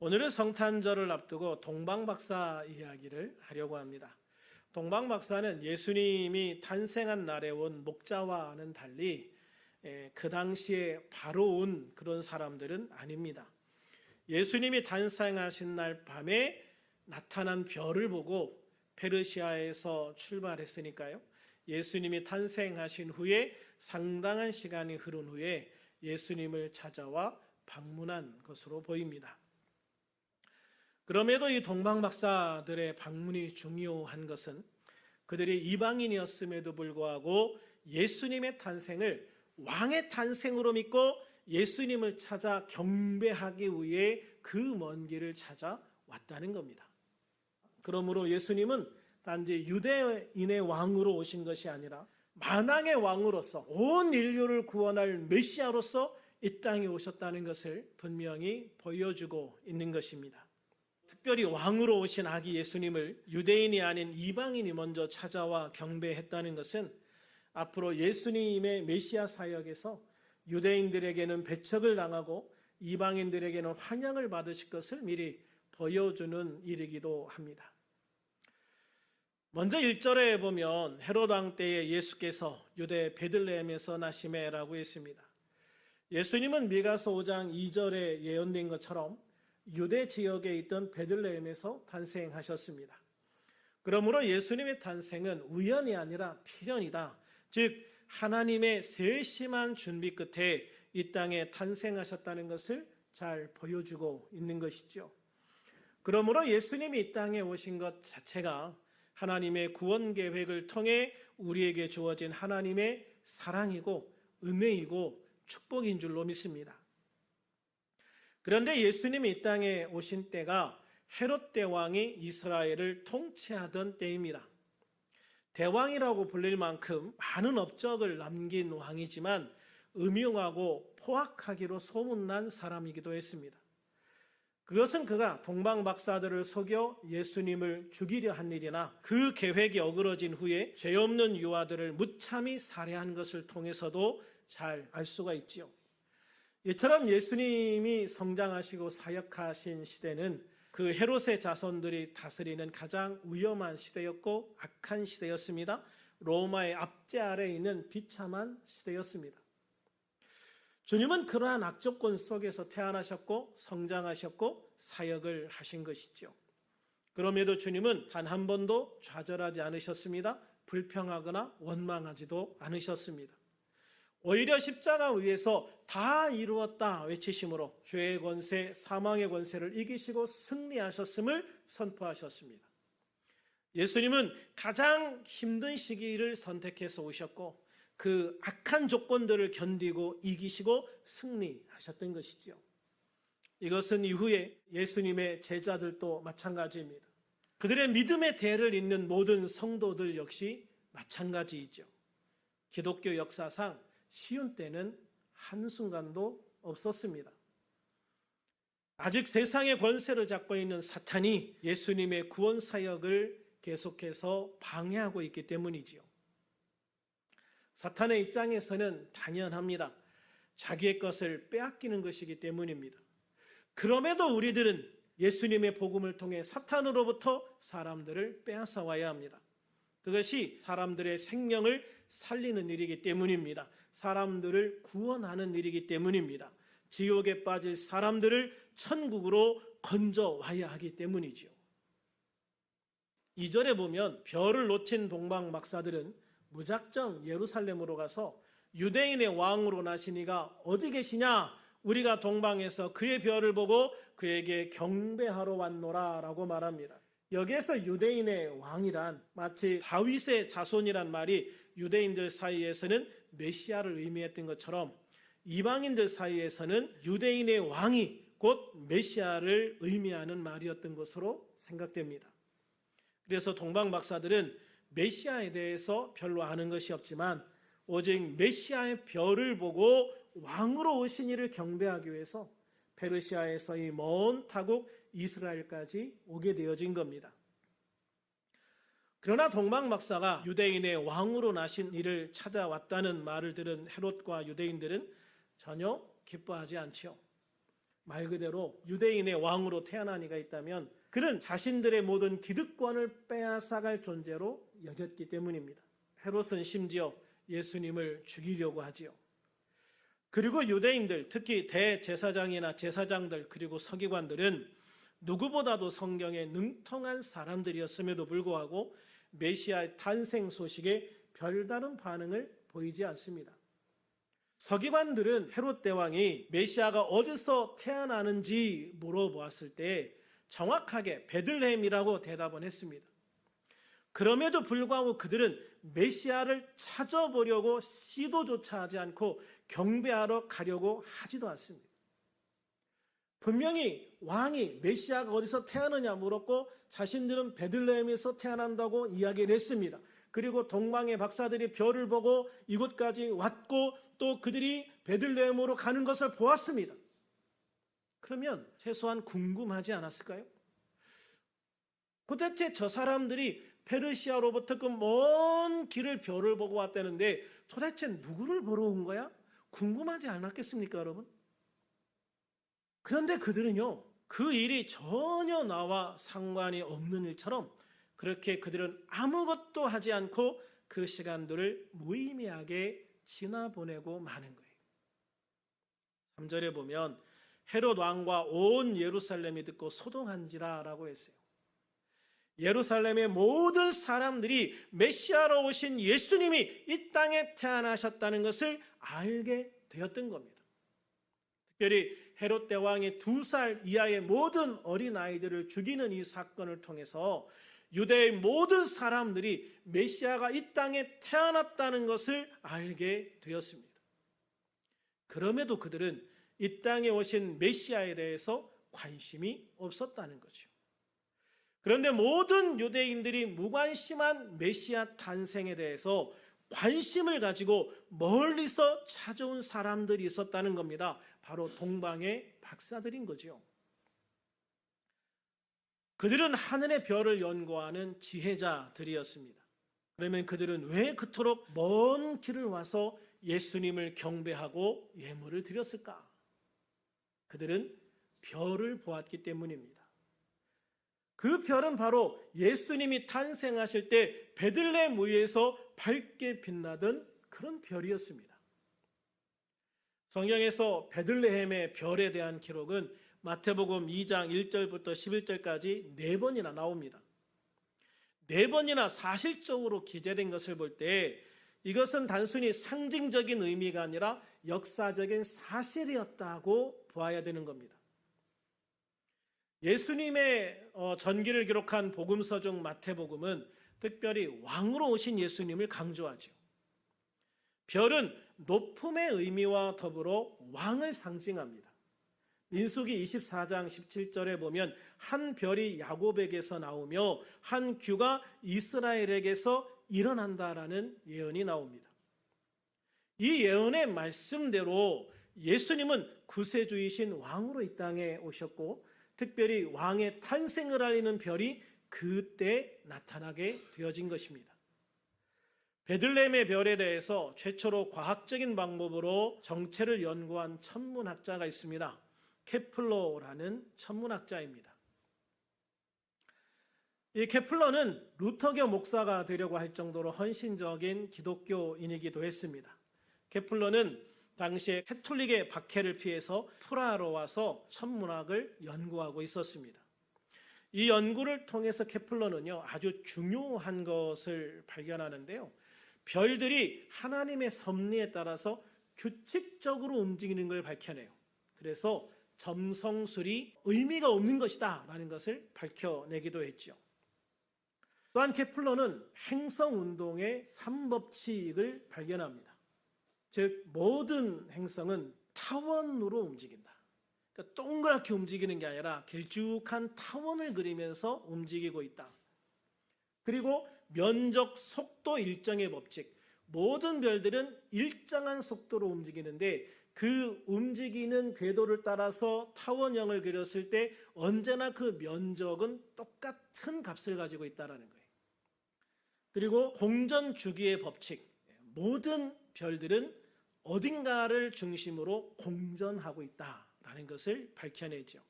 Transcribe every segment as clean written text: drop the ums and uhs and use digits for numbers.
오늘은 성탄절을 앞두고 동방박사 이야기를 하려고 합니다. 동방박사는 예수님이 탄생한 날에 온 목자와는 달리 그 당시에 바로 온 그런 사람들은 아닙니다. 예수님이 탄생하신 날 밤에 나타난 별을 보고 페르시아에서 출발했으니까요. 예수님이 탄생하신 후에 상당한 시간이 흐른 후에 예수님을 찾아와 방문한 것으로 보입니다. 그럼에도 이 동방박사들의 방문이 중요한 것은 그들이 이방인이었음에도 불구하고 예수님의 탄생을 왕의 탄생으로 믿고 예수님을 찾아 경배하기 위해 그 먼 길을 찾아왔다는 겁니다. 그러므로 예수님은 단지 유대인의 왕으로 오신 것이 아니라 만왕의 왕으로서 온 인류를 구원할 메시아로서 이 땅에 오셨다는 것을 분명히 보여주고 있는 것입니다. 특별히 왕으로 오신 아기 예수님을 유대인이 아닌 이방인이 먼저 찾아와 경배했다는 것은 앞으로 예수님의 메시아 사역에서 유대인들에게는 배척을 당하고 이방인들에게는 환영을 받으실 것을 미리 보여주는 일이기도 합니다. 먼저 1절에 보면 헤롯 왕 때에 예수께서 유대 베들레헴에서 나시매라고 했습니다. 예수님은 미가서 5장 2절에 예언된 것처럼 유대 지역에 있던 베들레헴에서 탄생하셨습니다. 그러므로 예수님의 탄생은 우연이 아니라 필연이다. 즉 하나님의 세심한 준비 끝에 이 땅에 탄생하셨다는 것을 잘 보여주고 있는 것이죠. 그러므로 예수님이 이 땅에 오신 것 자체가 하나님의 구원 계획을 통해 우리에게 주어진 하나님의 사랑이고 은혜이고 축복인 줄로 믿습니다. 그런데 예수님이 이 땅에 오신 때가 헤롯 대왕이 이스라엘을 통치하던 때입니다. 대왕이라고 불릴 만큼 많은 업적을 남긴 왕이지만 음흉하고 포악하기로 소문난 사람이기도 했습니다. 그것은 그가 동방박사들을 속여 예수님을 죽이려 한 일이나 그 계획이 어그러진 후에 죄 없는 유아들을 무참히 살해한 것을 통해서도 잘 알 수가 있지요. 이처럼 예수님이 성장하시고 사역하신 시대는 그 헤롯의 자손들이 다스리는 가장 위험한 시대였고 악한 시대였습니다. 로마의 압제 아래에 있는 비참한 시대였습니다. 주님은 그러한 악조건 속에서 태어나셨고 성장하셨고 사역을 하신 것이죠. 그럼에도 주님은 단 한 번도 좌절하지 않으셨습니다. 불평하거나 원망하지도 않으셨습니다. 오히려 십자가 위에서 다 이루었다 외치심으로 죄의 권세, 사망의 권세를 이기시고 승리하셨음을 선포하셨습니다. 예수님은 가장 힘든 시기를 선택해서 오셨고 그 악한 조건들을 견디고 이기시고 승리하셨던 것이죠. 이것은 이후에 예수님의 제자들도 마찬가지입니다. 그들의 믿음의 대를 잇는 모든 성도들 역시 마찬가지이죠. 기독교 역사상 쉬운 때는 한순간도 없었습니다. 아직 세상의 권세를 잡고 있는 사탄이 예수님의 구원 사역을 계속해서 방해하고 있기 때문이지요. 사탄의 입장에서는 당연합니다. 자기의 것을 빼앗기는 것이기 때문입니다. 그럼에도 우리들은 예수님의 복음을 통해 사탄으로부터 사람들을 빼앗아 와야 합니다. 그것이 사람들의 생명을 살리는 일이기 때문입니다. 사람들을 구원하는 일이기 때문입니다. 지옥에 빠질 사람들을 천국으로 건져와야 하기 때문이죠. 2절에 보면 별을 놓친 동방박사들은 무작정 예루살렘으로 가서 유대인의 왕으로 나신 이가 어디 계시냐? 우리가 동방에서 그의 별을 보고 그에게 경배하러 왔노라 라고 말합니다. 여기에서 유대인의 왕이란 마치 다윗의 자손이란 말이 유대인들 사이에서는 메시아를 의미했던 것처럼 이방인들 사이에서는 유대인의 왕이 곧 메시아를 의미하는 말이었던 것으로 생각됩니다. 그래서 동방박사들은 메시아에 대해서 별로 아는 것이 없지만 오직 메시아의 별을 보고 왕으로 오신 이를 경배하기 위해서 페르시아에서 이 먼 타국 이스라엘까지 오게 되어진 겁니다. 그러나 동방박사가 유대인의 왕으로 나신 이를 찾아왔다는 말을 들은 헤롯과 유대인들은 전혀 기뻐하지 않지요. 말 그대로 유대인의 왕으로 태어난 이가 있다면 그는 자신들의 모든 기득권을 빼앗아갈 존재로 여겼기 때문입니다. 헤롯은 심지어 예수님을 죽이려고 하지요. 그리고 유대인들, 특히 대제사장이나 제사장들 그리고 서기관들은 누구보다도 성경에 능통한 사람들이었음에도 불구하고 메시아의 탄생 소식에 별다른 반응을 보이지 않습니다. 서기관들은 헤롯 대왕이 메시아가 어디서 태어나는지 물어보았을 때 정확하게 베들레헴이라고 대답은 했습니다. 그럼에도 불구하고 그들은 메시아를 찾아보려고 시도조차 하지 않고 경배하러 가려고 하지도 않습니다. 분명히 왕이 메시아가 어디서 태어나느냐 물었고 자신들은 베들레헴에서 태어난다고 이야기를 했습니다. 그리고 동방의 박사들이 별을 보고 이곳까지 왔고 또 그들이 베들레헴으로 가는 것을 보았습니다. 그러면 최소한 궁금하지 않았을까요? 도대체 저 사람들이 페르시아로부터 그 먼 길을 별을 보고 왔다는데 도대체 누구를 보러 온 거야? 궁금하지 않았겠습니까, 여러분? 그런데 그들은요, 그 일이 전혀 나와 상관이 없는 일처럼 그렇게 그들은 아무것도 하지 않고 그 시간들을 무의미하게 지나보내고 마는 거예요. 3절에 보면 헤롯 왕과 온 예루살렘이 듣고 소동한지라라고 했어요. 예루살렘의 모든 사람들이 메시아로 오신 예수님이 이 땅에 태어나셨다는 것을 알게 되었던 겁니다. 특별히 헤롯 대왕이 2살 이하의 모든 어린아이들을 죽이는 이 사건을 통해서 유대의 모든 사람들이 메시아가 이 땅에 태어났다는 것을 알게 되었습니다. 그럼에도 그들은 이 땅에 오신 메시아에 대해서 관심이 없었다는 거죠. 그런데 모든 유대인들이 무관심한 메시아 탄생에 대해서 관심을 가지고 멀리서 찾아온 사람들이 있었다는 겁니다. 바로 동방의 박사들인 거죠. 그들은 하늘의 별을 연구하는 지혜자들이었습니다. 그러면 그들은 왜 그토록 먼 길을 와서 예수님을 경배하고 예물을 드렸을까? 그들은 별을 보았기 때문입니다. 그 별은 바로 예수님이 탄생하실 때 베들레헴 위에서 밝게 빛나던 그런 별이었습니다. 성경에서 베들레헴의 별에 대한 기록은 마태복음 2장 1절부터 11절까지 4번이나 나옵니다. 4번이나 사실적으로 기재된 것을 볼 때 이것은 단순히 상징적인 의미가 아니라 역사적인 사실이었다고 보아야 되는 겁니다. 예수님의 전기를 기록한 복음서 중 마태복음은 특별히 왕으로 오신 예수님을 강조하죠. 별은 높음의 의미와 더불어 왕을 상징합니다. 민수기 24장 17절에 보면 한 별이 야곱에게서 나오며 한 규가 이스라엘에게서 일어난다라는 예언이 나옵니다. 이 예언의 말씀대로 예수님은 구세주이신 왕으로 이 땅에 오셨고 특별히 왕의 탄생을 알리는 별이 그때 나타나게 되어진 것입니다. 베들레헴의 별에 대해서 최초로 과학적인 방법으로 정체를 연구한 천문학자가 있습니다. 케플러라는 천문학자입니다. 이 케플러는 루터교 목사가 되려고 할 정도로 헌신적인 기독교인이기도 했습니다. 케플러는 당시에 캐톨릭의 박해를 피해서 프라하로 와서 천문학을 연구하고 있었습니다. 이 연구를 통해서 케플러는요, 아주 중요한 것을 발견하는데요. 별들이 하나님의 섭리에 따라서 규칙적으로 움직이는 걸 밝혀내요. 그래서 점성술이 의미가 없는 것이다 라는 것을 밝혀내기도 했죠. 또한 케플러는 행성운동의 3법칙을 발견합니다. 즉 모든 행성은 타원으로 움직인다. 그러니까 동그랗게 움직이는 게 아니라 길쭉한 타원을 그리면서 움직이고 있다. 그리고 면적 속도 일정의 법칙. 모든 별들은 일정한 속도로 움직이는데 그 움직이는 궤도를 따라서 타원형을 그렸을 때 언제나 그 면적은 똑같은 값을 가지고 있다는 거예요. 그리고 공전 주기의 법칙. 모든 별들은 어딘가를 중심으로 공전하고 있다라는 있다라는 것을 밝혀내죠.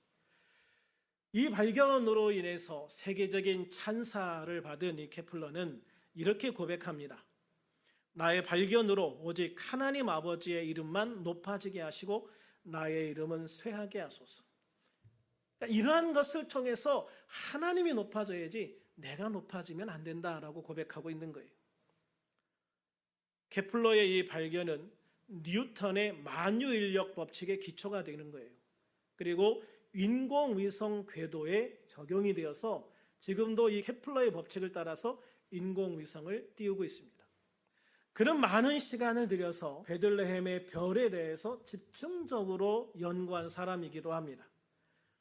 이 발견으로 인해서 세계적인 찬사를 받은 이 케플러는 이렇게 고백합니다. 나의 발견으로 오직 하나님 아버지의 이름만 높아지게 하시고 나의 이름은 쇠하게 하소서. 그러니까 이러한 것을 통해서 하나님이 높아져야지 내가 높아지면 안 된다라고 고백하고 있는 거예요. 케플러의 이 발견은 뉴턴의 만유인력 법칙의 기초가 되는 거예요. 그리고 인공위성 궤도에 적용이 되어서 지금도 이 케플러의 법칙을 따라서 인공위성을 띄우고 있습니다. 그런 많은 시간을 들여서 베들레헴의 별에 대해서 집중적으로 연구한 사람이기도 합니다.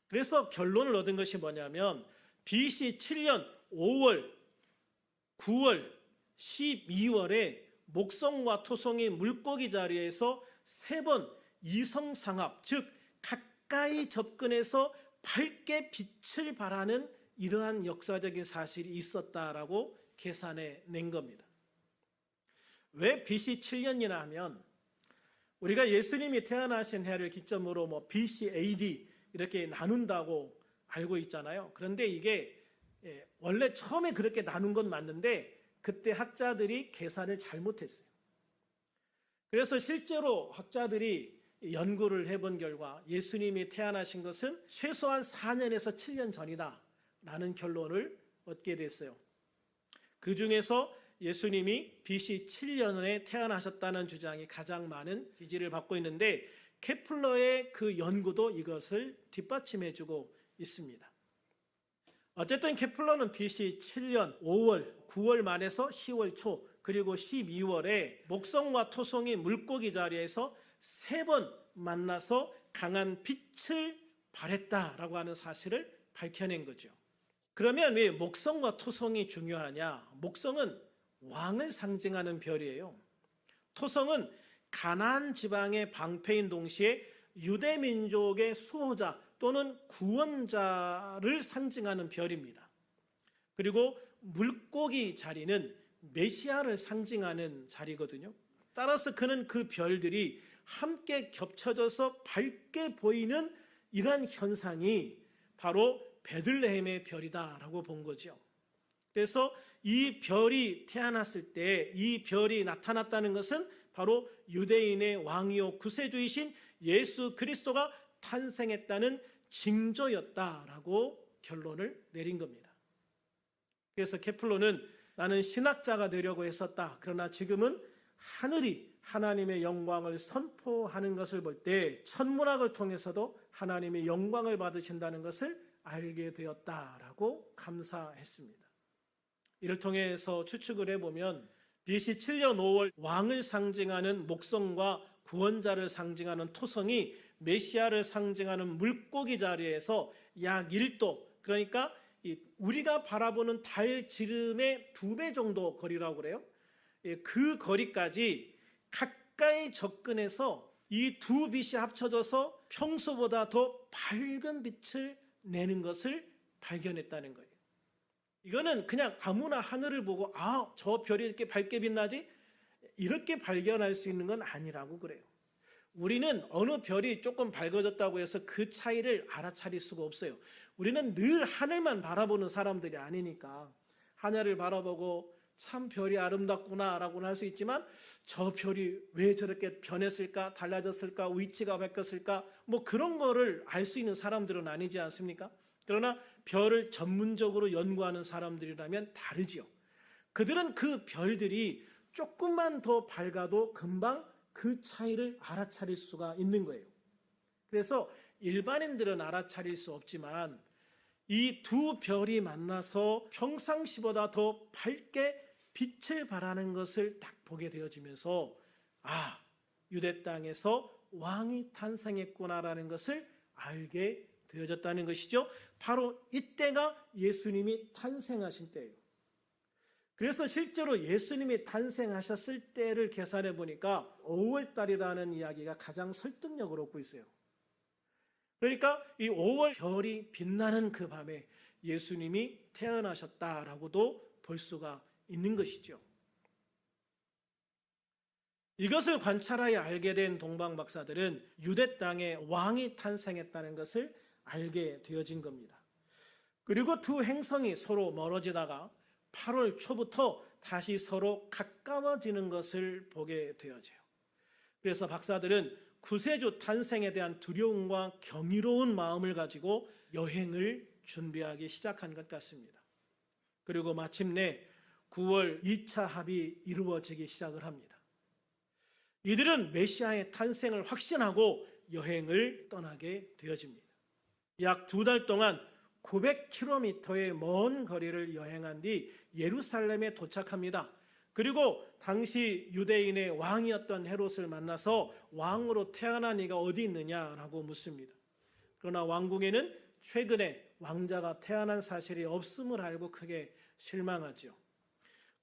그래서 결론을 얻은 것이 뭐냐면 BC 7년 5월, 9월, 12월에 목성과 토성이 물고기 자리에서 3번 이성상합, 즉 가까이 접근해서 밝게 빛을 발하는 이러한 역사적인 사실이 있었다라고 계산해 낸 겁니다. 왜 BC 7년이나 하면 우리가 예수님이 태어나신 해를 기점으로 BC AD 이렇게 나눈다고 알고 있잖아요. 그런데 이게 원래 처음에 그렇게 나눈 건 맞는데 그때 학자들이 계산을 잘못했어요. 그래서 실제로 학자들이 연구를 해본 결과 예수님이 태어나신 것은 최소한 4년에서 7년 전이다 라는 결론을 얻게 됐어요. 그 중에서 예수님이 BC 7년에 태어나셨다는 주장이 가장 많은 지지를 받고 있는데 케플러의 그 연구도 이것을 뒷받침해주고 있습니다. 어쨌든 케플러는 BC 7년 5월, 9월 말에서 10월 초 그리고 12월에 목성과 토성이 물고기 자리에서 3번 만나서 강한 빛을 발했다라고 하는 사실을 밝혀낸 거죠. 그러면 왜 목성과 토성이 중요하냐? 목성은 왕을 상징하는 별이에요. 토성은 가나안 지방의 방패인 동시에 유대 민족의 수호자 또는 구원자를 상징하는 별입니다. 그리고 물고기 자리는 메시아를 상징하는 자리거든요. 따라서 그는 그 별들이 함께 겹쳐져서 밝게 보이는 이러한 현상이 바로 베들레헴의 별이다라고 본 거죠. 그래서 이 별이 태어났을 때 이 별이 나타났다는 것은 바로 유대인의 왕이요 구세주이신 예수 그리스도가 탄생했다는 징조였다라고 결론을 내린 겁니다. 그래서 케플러는 나는 신학자가 되려고 했었다. 그러나 지금은 하늘이 하나님의 영광을 선포하는 것을 볼 때 천문학을 통해서도 하나님의 영광을 받으신다는 것을 알게 되었다라고 감사했습니다. 이를 통해서 추측을 해보면 BC 7년 5월 왕을 상징하는 목성과 구원자를 상징하는 토성이 메시아를 상징하는 물고기 자리에서 약 1도, 그러니까 우리가 바라보는 달 지름의 2배 정도 거리라고 그래요. 그 거리까지 가까이 접근해서 이 두 빛이 합쳐져서 평소보다 더 밝은 빛을 내는 것을 발견했다는 거예요. 이거는 그냥 아무나 하늘을 보고 저 별이 이렇게 밝게 빛나지? 이렇게 발견할 수 있는 건 아니라고 그래요. 우리는 어느 별이 조금 밝아졌다고 해서 그 차이를 알아차릴 수가 없어요. 우리는 늘 하늘만 바라보는 사람들이 아니니까 하늘을 바라보고 참 별이 아름답구나 라고는 할 수 있지만 저 별이 왜 저렇게 변했을까, 달라졌을까, 위치가 바뀌었을까 그런 거를 알 수 있는 사람들은 아니지 않습니까? 그러나 별을 전문적으로 연구하는 사람들이라면 다르지요. 그들은 그 별들이 조금만 더 밝아도 금방 그 차이를 알아차릴 수가 있는 거예요. 그래서 일반인들은 알아차릴 수 없지만 이 두 별이 만나서 평상시보다 더 밝게 빛을 발하는 것을 딱 보게 되어지면서 유대 땅에서 왕이 탄생했구나라는 것을 알게 되어졌다는 것이죠. 바로 이때가 예수님이 탄생하신 때예요. 그래서 실제로 예수님이 탄생하셨을 때를 계산해 보니까 5월달이라는 이야기가 가장 설득력을 얻고 있어요. 그러니까 이 5월 별이 빛나는 그 밤에 예수님이 태어나셨다라고도 볼 수가 있는 것이죠. 이것을 관찰하여 알게 된 동방 박사들은 유대 땅에 왕이 탄생했다는 것을 알게 되어진 겁니다. 그리고 두 행성이 서로 멀어지다가 8월 초부터 다시 서로 가까워지는 것을 보게 되어져요. 그래서 박사들은 구세주 탄생에 대한 두려움과 경이로운 마음을 가지고 여행을 준비하기 시작한 것 같습니다. 그리고 마침내 9월 2차 합이 이루어지기 시작을 합니다. 이들은 메시아의 탄생을 확신하고 여행을 떠나게 되어집니다. 약 2달 동안 900km의 먼 거리를 여행한 뒤 예루살렘에 도착합니다. 그리고 당시 유대인의 왕이었던 헤롯을 만나서 왕으로 태어난 이가 어디 있느냐라고 묻습니다. 그러나 왕궁에는 최근에 왕자가 태어난 사실이 없음을 알고 크게 실망하죠.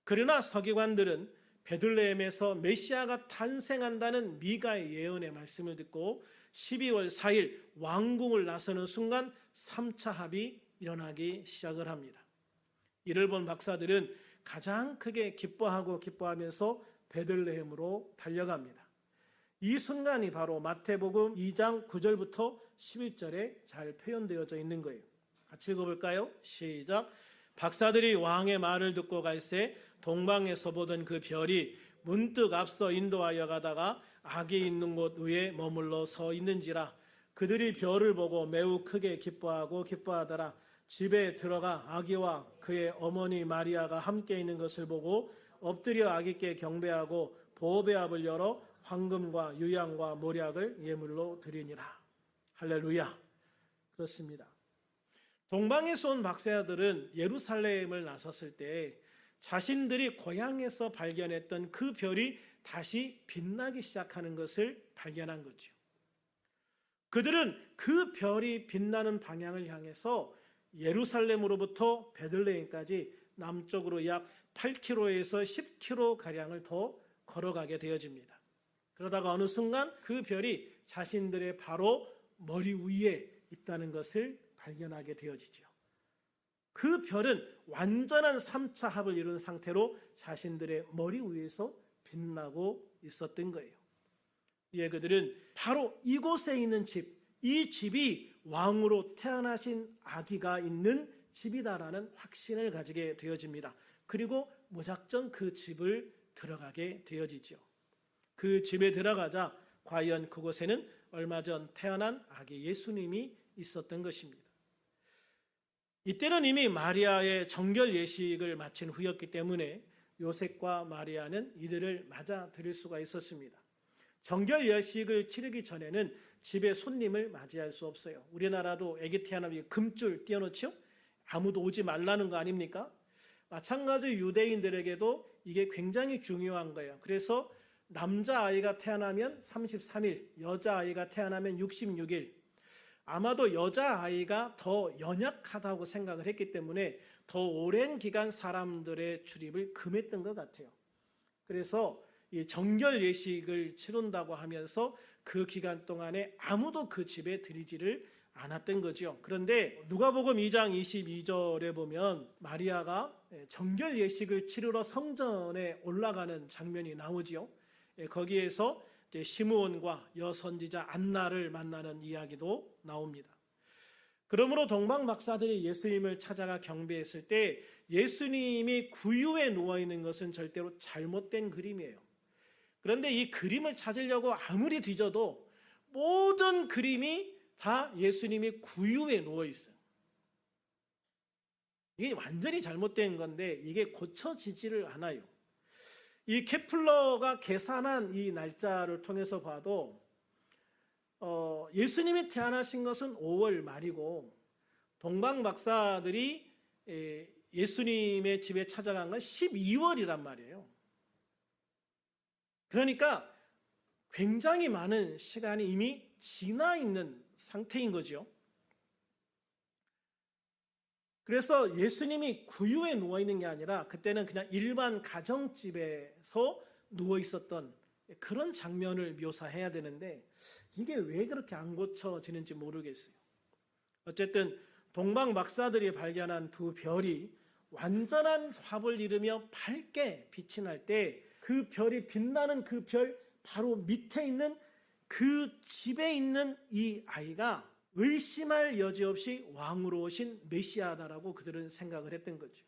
그러나 서기관들은 베들레헴에서 메시아가 탄생한다는 미가의 예언의 말씀을 듣고 12월 4일 왕궁을 나서는 순간 3차 합이 일어나기 시작을 합니다. 이를 본 박사들은 가장 크게 기뻐하면서 베들레헴으로 달려갑니다. 이 순간이 바로 마태복음 2장 9절부터 11절에 잘 표현되어져 있는 거예요. 같이 읽어볼까요? 시작. 박사들이 왕의 말을 듣고 갈새 동방에서 보던 그 별이 문득 앞서 인도하여 가다가 아기 있는 곳 위에 머물러 서 있는지라. 그들이 별을 보고 매우 크게 기뻐하더라. 집에 들어가 아기와 그의 어머니 마리아가 함께 있는 것을 보고 엎드려 아기께 경배하고 보배압을 열어 황금과 유향과 모략을 예물로 드리니라. 할렐루야. 그렇습니다. 동방에서 온 박사들은 예루살렘을 나섰을 때 자신들이 고향에서 발견했던 그 별이 다시 빛나기 시작하는 것을 발견한 거죠. 그들은 그 별이 빛나는 방향을 향해서 예루살렘으로부터 베들레헴까지 남쪽으로 약 8km에서 10km가량을 더 걸어가게 되어집니다. 그러다가 어느 순간 그 별이 자신들의 바로 머리 위에 있다는 것을 발견하게 되어지죠. 그 별은 완전한 3차 합을 이룬 상태로 자신들의 머리 위에서 빛나고 있었던 거예요. 이에 그들은 바로 이곳에 있는 집, 이 집이 왕으로 태어나신 아기가 있는 집이다라는 확신을 가지게 되어집니다. 그리고 무작정 그 집을 들어가게 되어지죠. 그 집에 들어가자 과연 그곳에는 얼마 전 태어난 아기 예수님이 있었던 것입니다. 이때는 이미 마리아의 정결 예식을 마친 후였기 때문에 요셉과 마리아는 이들을 맞아들일 수가 있었습니다. 정결 예식을 치르기 전에는 집에 손님을 맞이할 수 없어요. 우리나라도 아기 태어나면 금줄 띄워놓죠? 아무도 오지 말라는 거 아닙니까? 마찬가지로 유대인들에게도 이게 굉장히 중요한 거예요. 그래서 남자아이가 태어나면 33일, 여자아이가 태어나면 66일. 아마도 여자아이가 더 연약하다고 생각을 했기 때문에 더 오랜 기간 사람들의 출입을 금했던 것 같아요. 그래서 이 정결 예식을 치른다고 하면서 그 기간 동안에 아무도 그 집에 들이지를 않았던 거죠. 그런데 누가복음 2장 22절에 보면 마리아가 정결 예식을 치르러 성전에 올라가는 장면이 나오죠. 거기에서 이제 시므온과 여선지자 안나를 만나는 이야기도 나옵니다. 그러므로 동방 박사들이 예수님을 찾아가 경배했을 때 예수님이 구유에 누워 있는 것은 절대로 잘못된 그림이에요. 그런데 이 그림을 찾으려고 아무리 뒤져도 모든 그림이 다 예수님이 구유에 누워 있어요. 이게 완전히 잘못된 건데 이게 고쳐지지를 않아요. 이 케플러가 계산한 이 날짜를 통해서 봐도 예수님이 태어나신 것은 5월 말이고 동방 박사들이 예수님의 집에 찾아간 건 12월이란 말이에요. 그러니까 굉장히 많은 시간이 이미 지나 있는 상태인 거죠. 그래서 예수님이 구유에 누워 있는 게 아니라 그때는 그냥 일반 가정집에서 누워 있었던 그런 장면을 묘사해야 되는데 이게 왜 그렇게 안 고쳐지는지 모르겠어요. 어쨌든 동방 박사들이 발견한 두 별이 완전한 합을 이루며 밝게 빛이 날 때 그 별이 빛나는 그 별 바로 밑에 있는 그 집에 있는 이 아이가 의심할 여지 없이 왕으로 오신 메시아다라고 그들은 생각을 했던 거죠.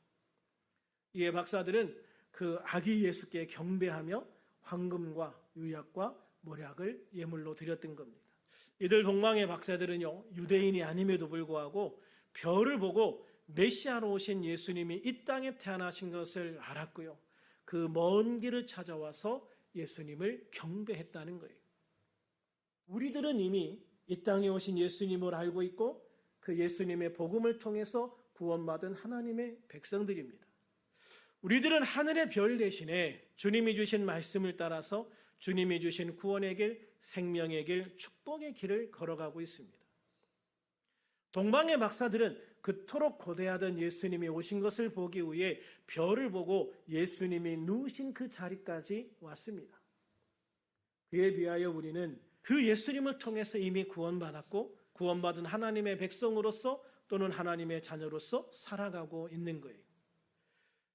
이에 박사들은 그 아기 예수께 경배하며 황금과 유약과 모략을 예물로 드렸던 겁니다. 이들 동방의 박사들은요, 유대인이 아님에도 불구하고 별을 보고 메시아로 오신 예수님이 이 땅에 태어나신 것을 알았고요, 그 먼 길을 찾아와서 예수님을 경배했다는 거예요. 우리들은 이미 이 땅에 오신 예수님을 알고 있고 그 예수님의 복음을 통해서 구원받은 하나님의 백성들입니다. 우리들은 하늘의 별 대신에 주님이 주신 말씀을 따라서 주님이 주신 구원의 길, 생명의 길, 축복의 길을 걸어가고 있습니다. 동방의 박사들은 그토록 고대하던 예수님이 오신 것을 보기 위해 별을 보고 예수님이 누우신 그 자리까지 왔습니다. 그에 비하여 우리는 그 예수님을 통해서 이미 구원받았고 구원받은 하나님의 백성으로서 또는 하나님의 자녀로서 살아가고 있는 거예요.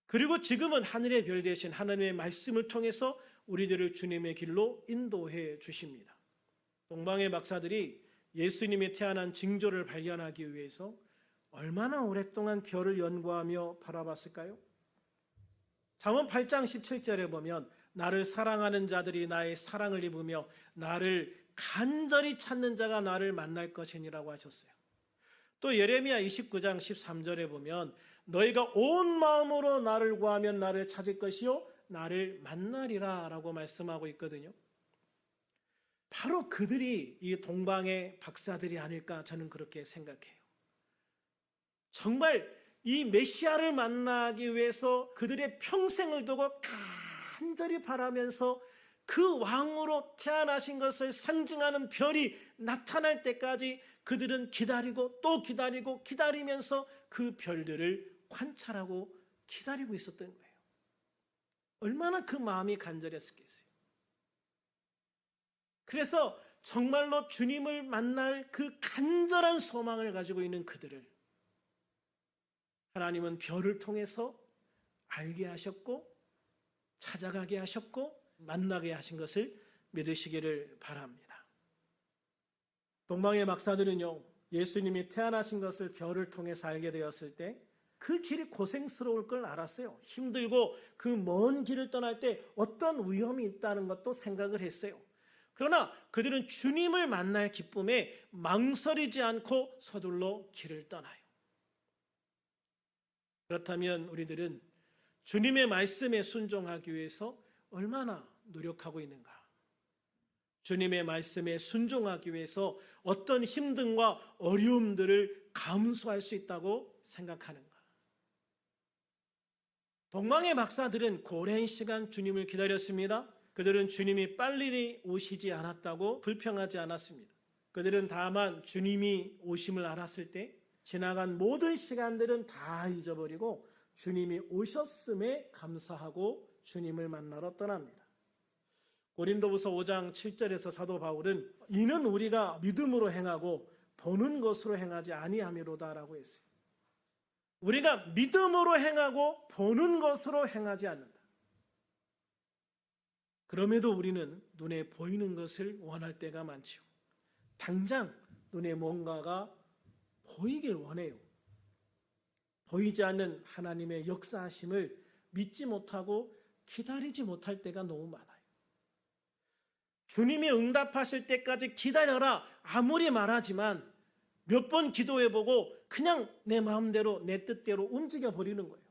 그리고 지금은 하늘의 별 대신 하나님의 말씀을 통해서 우리들을 주님의 길로 인도해 주십니다. 동방의 박사들이 예수님이 태어난 징조를 발견하기 위해서 얼마나 오랫동안 별을 연구하며 바라봤을까요? 잠언 8장 17절에 보면 나를 사랑하는 자들이 나의 사랑을 입으며 나를 간절히 찾는 자가 나를 만날 것이니라고 하셨어요. 또 예레미야 29장 13절에 보면 너희가 온 마음으로 나를 구하면 나를 찾을 것이요 나를 만나리라 라고 말씀하고 있거든요. 바로 그들이 이 동방의 박사들이 아닐까 저는 그렇게 생각해요. 정말 이 메시아를 만나기 위해서 그들의 평생을 두고 간절히 바라면서 그 왕으로 태어나신 것을 상징하는 별이 나타날 때까지 그들은 기다리고 또 기다리고 기다리면서 그 별들을 관찰하고 기다리고 있었던 거예요. 얼마나 그 마음이 간절했겠어요. 그래서 정말로 주님을 만날 그 간절한 소망을 가지고 있는 그들을 하나님은 별을 통해서 알게 하셨고 찾아가게 하셨고 만나게 하신 것을 믿으시기를 바랍니다. 동방의 박사들은요, 예수님이 태어나신 것을 별을 통해서 알게 되었을 때 그 길이 고생스러울 걸 알았어요. 힘들고 그 먼 길을 떠날 때 어떤 위험이 있다는 것도 생각을 했어요. 그러나 그들은 주님을 만날 기쁨에 망설이지 않고 서둘러 길을 떠나요. 그렇다면 우리들은 주님의 말씀에 순종하기 위해서 얼마나 노력하고 있는가? 주님의 말씀에 순종하기 위해서 어떤 힘듦과 어려움들을 감수할 수 있다고 생각하는가? 동방의 박사들은 오랜 시간 주님을 기다렸습니다. 그들은 주님이 빨리 오시지 않았다고 불평하지 않았습니다. 그들은 다만 주님이 오심을 알았을 때 지나간 모든 시간들은 다 잊어버리고 주님이 오셨음에 감사하고 주님을 만나러 떠납니다. 고린도후서 5장 7절에서 사도 바울은 이는 우리가 믿음으로 행하고 보는 것으로 행하지 아니함이로다라고 했어요. 우리가 믿음으로 행하고 보는 것으로 행하지 않는다. 그럼에도 우리는 눈에 보이는 것을 원할 때가 많지요. 당장 눈에 뭔가가 보이길 원해요. 보이지 않는 하나님의 역사하심을 믿지 못하고 기다리지 못할 때가 너무 많아요. 주님이 응답하실 때까지 기다려라 아무리 말하지만 몇 번 기도해보고 그냥 내 마음대로 내 뜻대로 움직여버리는 거예요.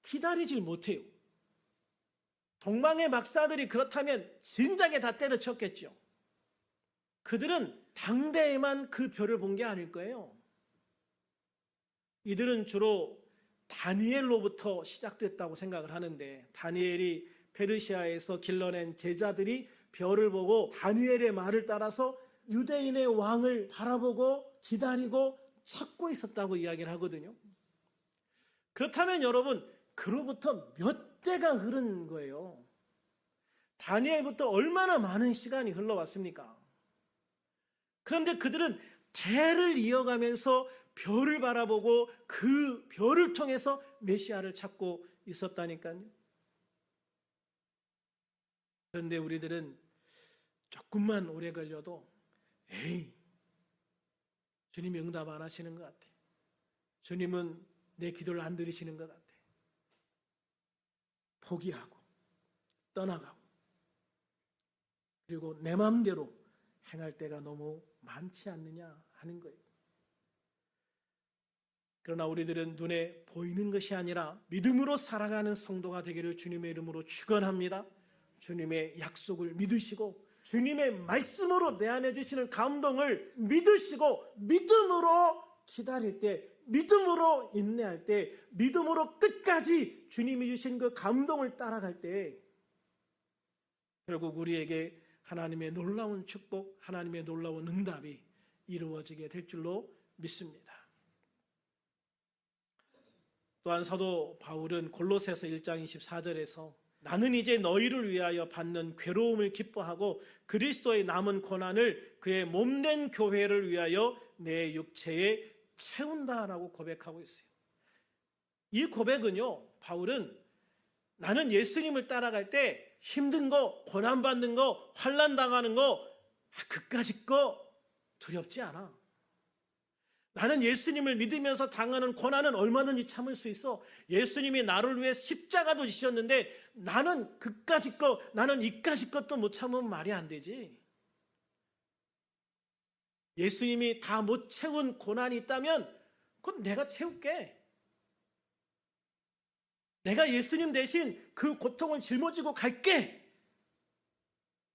기다리질 못해요. 동방의 박사들이 그렇다면 진작에 다 때려쳤겠죠. 그들은 당대에만 그 별을 본 게 아닐 거예요. 이들은 주로 다니엘로부터 시작됐다고 생각을 하는데 다니엘이 페르시아에서 길러낸 제자들이 별을 보고 다니엘의 말을 따라서 유대인의 왕을 바라보고 기다리고 찾고 있었다고 이야기를 하거든요. 그렇다면 여러분, 그로부터 몇 대가 흐른 거예요. 다니엘부터 얼마나 많은 시간이 흘러왔습니까? 그런데 그들은 대를 이어가면서 별을 바라보고 그 별을 통해서 메시아를 찾고 있었다니까요. 그런데 우리들은 조금만 오래 걸려도 에이, 주님이 응답 안 하시는 것 같아. 주님은 내 기도를 안 들으시는 것 같아. 포기하고 떠나가고 그리고 내 마음대로 행할 때가 너무 많지 않느냐 하는 거예요. 그러나 우리들은 눈에 보이는 것이 아니라 믿음으로 살아가는 성도가 되기를 주님의 이름으로 축원합니다. 주님의 약속을 믿으시고 주님의 말씀으로 내 안에 주시는 감동을 믿으시고 믿음으로 기다릴 때, 믿음으로 인내할 때, 믿음으로 끝까지 주님이 주신 그 감동을 따라갈 때 결국 우리에게 하나님의 놀라운 축복, 하나님의 놀라운 응답이 이루어지게 될 줄로 믿습니다. 또한 사도 바울은 골로새서 1장 24절에서 나는 이제 너희를 위하여 받는 괴로움을 기뻐하고 그리스도의 남은 고난을 그의 몸된 교회를 위하여 내 육체에 채운다라고 고백하고 있어요. 이 고백은요, 바울은 나는 예수님을 따라갈 때 힘든 거, 고난받는 거, 환난당하는 거 그까짓 거 두렵지 않아. 나는 예수님을 믿으면서 당하는 고난은 얼마든지 참을 수 있어. 예수님이 나를 위해 십자가도 지셨는데 나는 그까짓 거, 나는 이까짓 것도 못 참으면 말이 안 되지. 예수님이 다 못 채운 고난이 있다면 그건 내가 채울게. 내가 예수님 대신 그 고통을 짊어지고 갈게.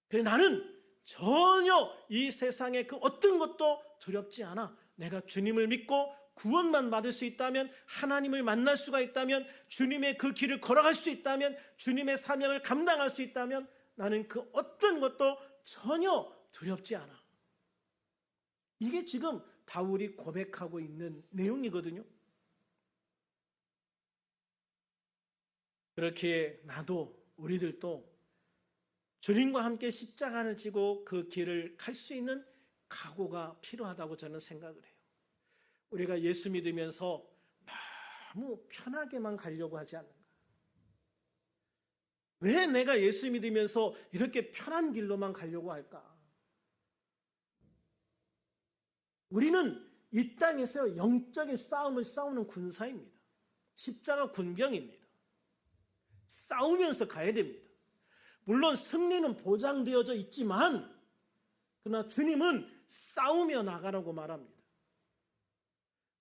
그래 나는 전혀 이 세상의 그 어떤 것도 두렵지 않아. 내가 주님을 믿고 구원만 받을 수 있다면, 하나님을 만날 수가 있다면, 주님의 그 길을 걸어갈 수 있다면, 주님의 사명을 감당할 수 있다면 나는 그 어떤 것도 전혀 두렵지 않아. 이게 지금 바울이 고백하고 있는 내용이거든요. 그렇게 나도 우리들도 주님과 함께 십자가를 지고 그 길을 갈 수 있는 각오가 필요하다고 저는 생각을 해요. 우리가 예수 믿으면서 너무 편하게만 가려고 하지 않는가? 왜 내가 예수 믿으면서 이렇게 편한 길로만 가려고 할까? 우리는 이 땅에서 영적인 싸움을 싸우는 군사입니다. 십자가 군병입니다. 싸우면서 가야 됩니다. 물론 승리는 보장되어져 있지만 그러나 주님은 싸우며 나가라고 말합니다.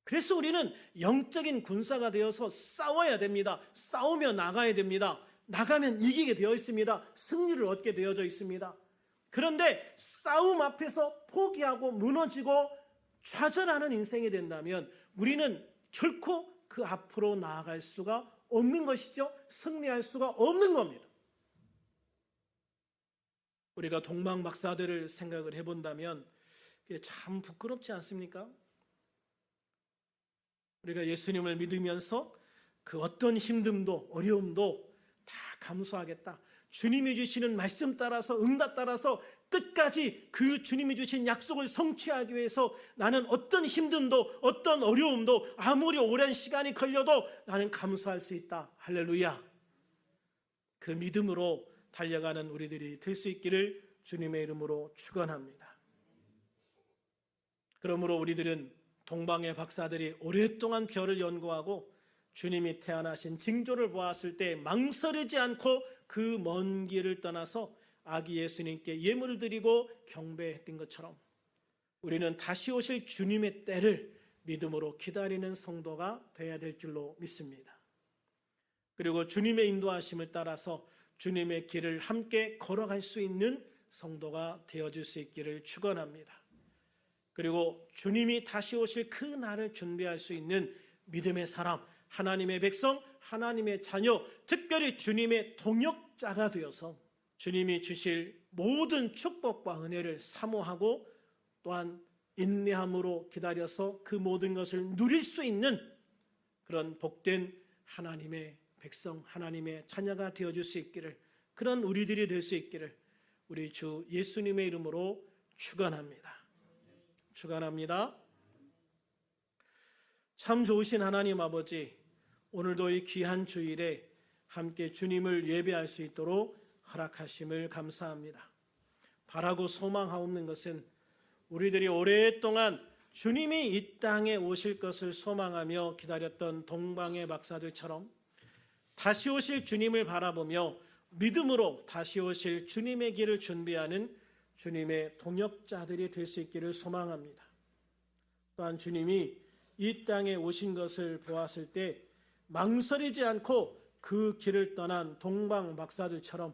그래서 우리는 영적인 군사가 되어서 싸워야 됩니다. 싸우며 나가야 됩니다. 나가면 이기게 되어 있습니다. 승리를 얻게 되어져 있습니다. 그런데 싸움 앞에서 포기하고 무너지고 좌절하는 인생이 된다면 우리는 결코 그 앞으로 나아갈 수가 없는 것이죠. 승리할 수가 없는 겁니다. 우리가 동방 박사들을 생각을 해본다면 참 부끄럽지 않습니까? 우리가 예수님을 믿으면서 그 어떤 힘듦도 어려움도 다 감수하겠다. 주님이 주시는 말씀 따라서 응답 따라서 끝까지 그 주님이 주신 약속을 성취하기 위해서 나는 어떤 힘듦도 어떤 어려움도 아무리 오랜 시간이 걸려도 나는 감수할 수 있다. 할렐루야. 그 믿음으로 달려가는 우리들이 될 수 있기를 주님의 이름으로 축원합니다. 그러므로 우리들은 동방의 박사들이 오랫동안 별을 연구하고 주님이 태어나신 징조를 보았을 때 망설이지 않고 그 먼 길을 떠나서 아기 예수님께 예물을 드리고 경배했던 것처럼 우리는 다시 오실 주님의 때를 믿음으로 기다리는 성도가 되어야 될 줄로 믿습니다. 그리고 주님의 인도하심을 따라서 주님의 길을 함께 걸어갈 수 있는 성도가 되어줄 수 있기를 축원합니다. 그리고 주님이 다시 오실 그 날을 준비할 수 있는 믿음의 사람, 하나님의 백성, 하나님의 자녀, 특별히 주님의 동역자가 되어서 주님이 주실 모든 축복과 은혜를 사모하고 또한 인내함으로 기다려서 그 모든 것을 누릴 수 있는 그런 복된 하나님의 백성, 하나님의 자녀가 되어줄 수 있기를, 그런 우리들이 될 수 있기를 우리 주 예수님의 이름으로 축원합니다. 축원합니다. 참 좋으신 하나님 아버지, 오늘도 이 귀한 주일에 함께 주님을 예배할 수 있도록 허락하심을 감사합니다. 바라고 소망하옵는 것은 우리들이 오랫동안 주님이 이 땅에 오실 것을 소망하며 기다렸던 동방의 박사들처럼 다시 오실 주님을 바라보며 믿음으로 다시 오실 주님의 길을 준비하는 주님의 동역자들이 될 수 있기를 소망합니다. 또한 주님이 이 땅에 오신 것을 보았을 때 망설이지 않고 그 길을 떠난 동방 박사들처럼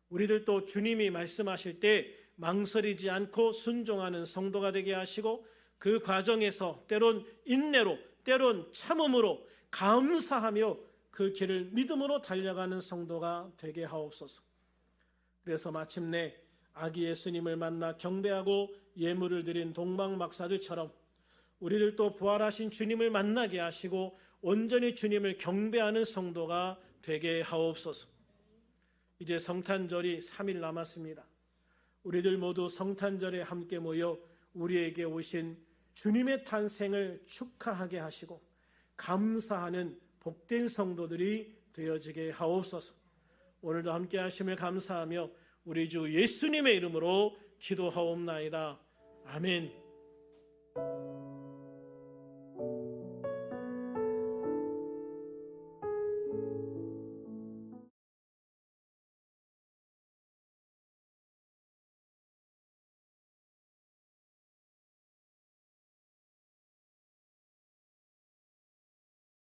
우리들도 주님이 말씀하실 때 망설이지 않고 순종하는 성도가 되게 하시고 그 과정에서 때론 인내로 때론 참음으로 감사하며 그 길을 믿음으로 달려가는 성도가 되게 하옵소서. 그래서 마침내 아기 예수님을 만나 경배하고 예물을 드린 동방 박사들처럼 우리들도 부활하신 주님을 만나게 하시고 온전히 주님을 경배하는 성도가 되게 하옵소서. 이제 성탄절이 3일 남았습니다. 우리들 모두 성탄절에 함께 모여 우리에게 오신 주님의 탄생을 축하하게 하시고 감사하는 복된 성도들이 되어지게 하옵소서. 오늘도 함께 하심을 감사하며 우리 주 예수님의 이름으로 기도하옵나이다. 아멘.